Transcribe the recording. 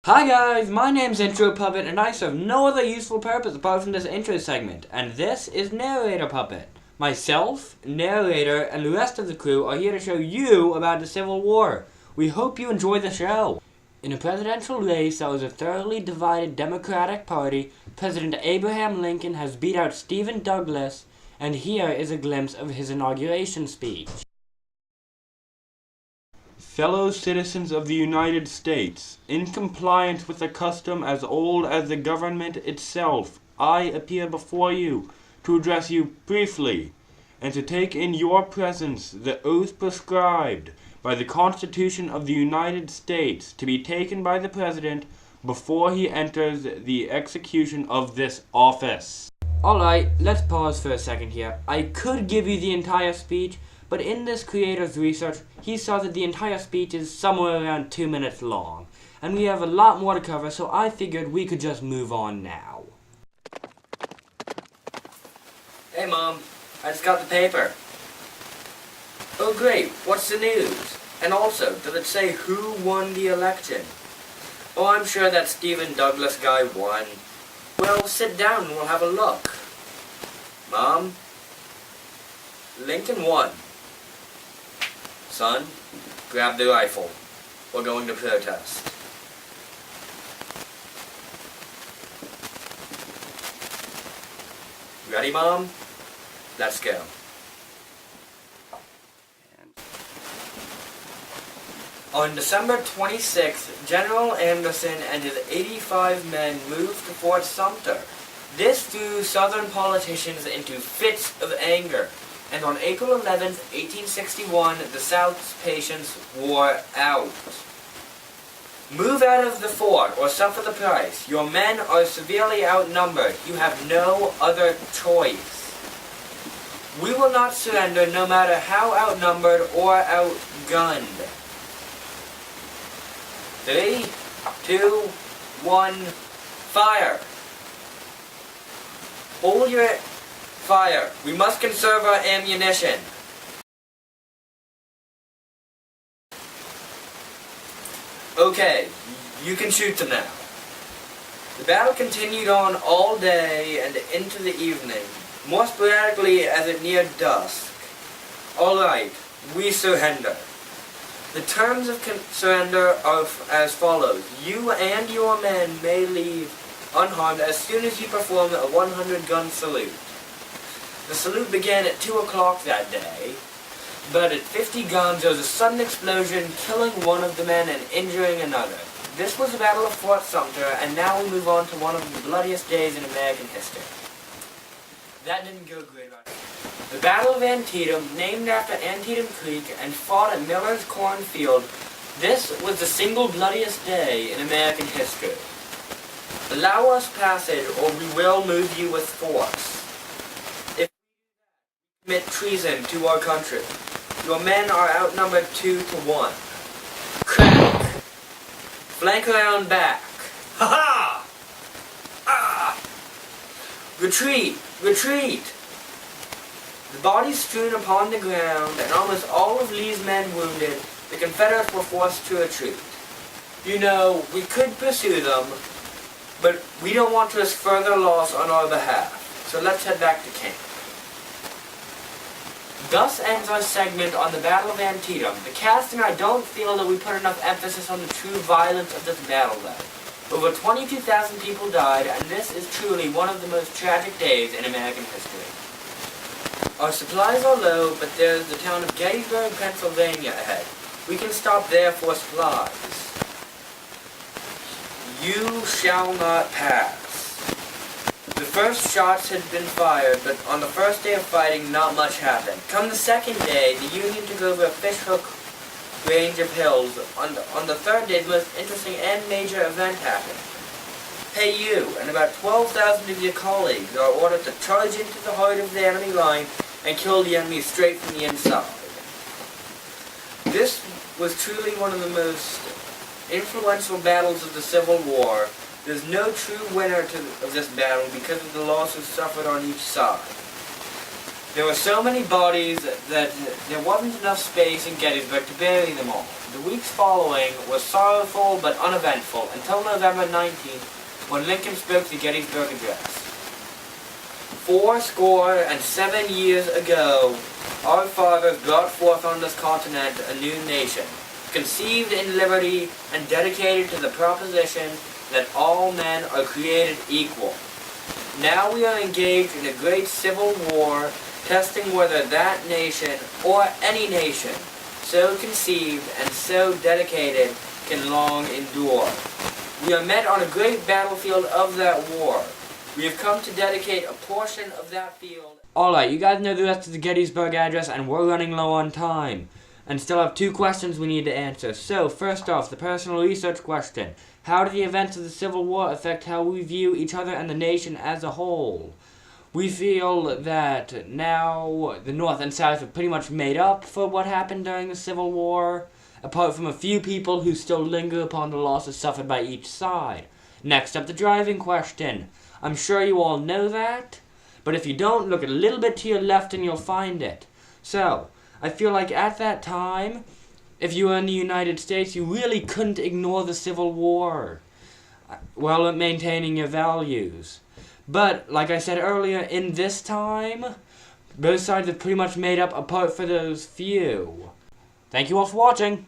Hi guys, my name's Intro Puppet and I serve no other useful purpose apart from this intro segment, and this is Narrator Puppet. Myself, narrator, and the rest of the crew are here to show you about the Civil War. We hope you enjoy the show. In a presidential race that was a thoroughly divided Democratic Party, President Abraham Lincoln has beat out Stephen Douglas, and here is a glimpse of his inauguration speech. Fellow citizens of the United States, in compliance with a custom as old as the government itself, I appear before you to address you briefly, and to take in your presence the oath prescribed by the Constitution of the United States to be taken by the President before he enters the execution of this office. Alright, let's pause for a second here. I could give you the entire speech, but in this creator's research, he saw that the entire speech is somewhere around 2 minutes long. And we have a lot more to cover, so I figured we could just move on now. Hey Mom, I just got the paper. Oh great, what's the news? And also, does it say who won the election? Oh, I'm sure that Stephen Douglas guy won. Well, sit down and we'll have a look. Mom? Lincoln won. Son, grab the rifle. We're going to protest. Ready, Mom? Let's go. On December 26th, General Anderson and his 85 men moved to Fort Sumter. This threw Southern politicians into fits of anger, and on April 11th, 1861, the South's patience wore out. Move out of the fort or suffer the price. Your men are severely outnumbered. You have no other choice. We will not surrender no matter how outnumbered or outgunned. 3, 2, 1, fire! Hold your fire. We must conserve our ammunition. Okay, you can shoot them now. The battle continued on all day and into the evening, more sporadically as it neared dusk. Alright, we surrender. The terms of surrender are as follows. You and your men may leave unharmed as soon as you perform a 100-gun salute. The salute began at 2 o'clock that day, but at 50 guns there was a sudden explosion, killing one of the men and injuring another. This was the Battle of Fort Sumter, and now we move on to one of the bloodiest days in American history. That didn't go great, right? The Battle of Antietam, named after Antietam Creek and fought at Miller's Cornfield, this was the single bloodiest day in American history. Allow us passage, or we will move you with force. If you commit treason to our country, your men are outnumbered 2 to 1. Crack! Flank around back. Ha-ha! Ah! Retreat! Retreat! The bodies strewn upon the ground, and almost all of Lee's men wounded, the Confederates were forced to retreat. You know, we could pursue them, but we don't want to risk further loss on our behalf, so let's head back to camp. Thus ends our segment on the Battle of Antietam. The cast and I don't feel that we put enough emphasis on the true violence of this battle though. Over 22,000 people died, and this is truly one of the most tragic days in American history. Our supplies are low, but there's the town of Gettysburg, Pennsylvania ahead. We can stop there for supplies. You shall not pass. The first shots had been fired, but on the first day of fighting, not much happened. Come the second day, the Union took over a fishhook range of hills. On the third day, the most interesting and major event happened. Hey, you and about 12,000 of your colleagues are ordered to charge into the heart of the enemy line and kill the enemy straight from the inside. This was truly one of the most influential battles of the Civil War. There's no true winner of this battle because of the losses suffered on each side. There were so many bodies that there wasn't enough space in Gettysburg to bury them all. The weeks following was sorrowful but uneventful until November 19th, when Lincoln spoke the Gettysburg Address. 77 years ago, our fathers brought forth on this continent a new nation, conceived in liberty and dedicated to the proposition that all men are created equal. Now we are engaged in a great civil war, testing whether that nation, or any nation, so conceived and so dedicated, can long endure. We are met on a great battlefield of that war. We have come to dedicate a portion of that field. Alright, you guys know the rest of the Gettysburg Address, and we're running low on time. And still have 2 questions we need to answer. So, first off, the personal research question. How do the events of the Civil War affect how we view each other and the nation as a whole? We feel that now the North and South have pretty much made up for what happened during the Civil War, apart from a few people who still linger upon the losses suffered by each side. Next up, the driving question. I'm sure you all know that, but if you don't, look a little bit to your left and you'll find it. So, I feel like at that time, if you were in the United States, you really couldn't ignore the Civil War while maintaining your values. But, like I said earlier, in this time, both sides have pretty much made up apart for those few. Thank you all for watching!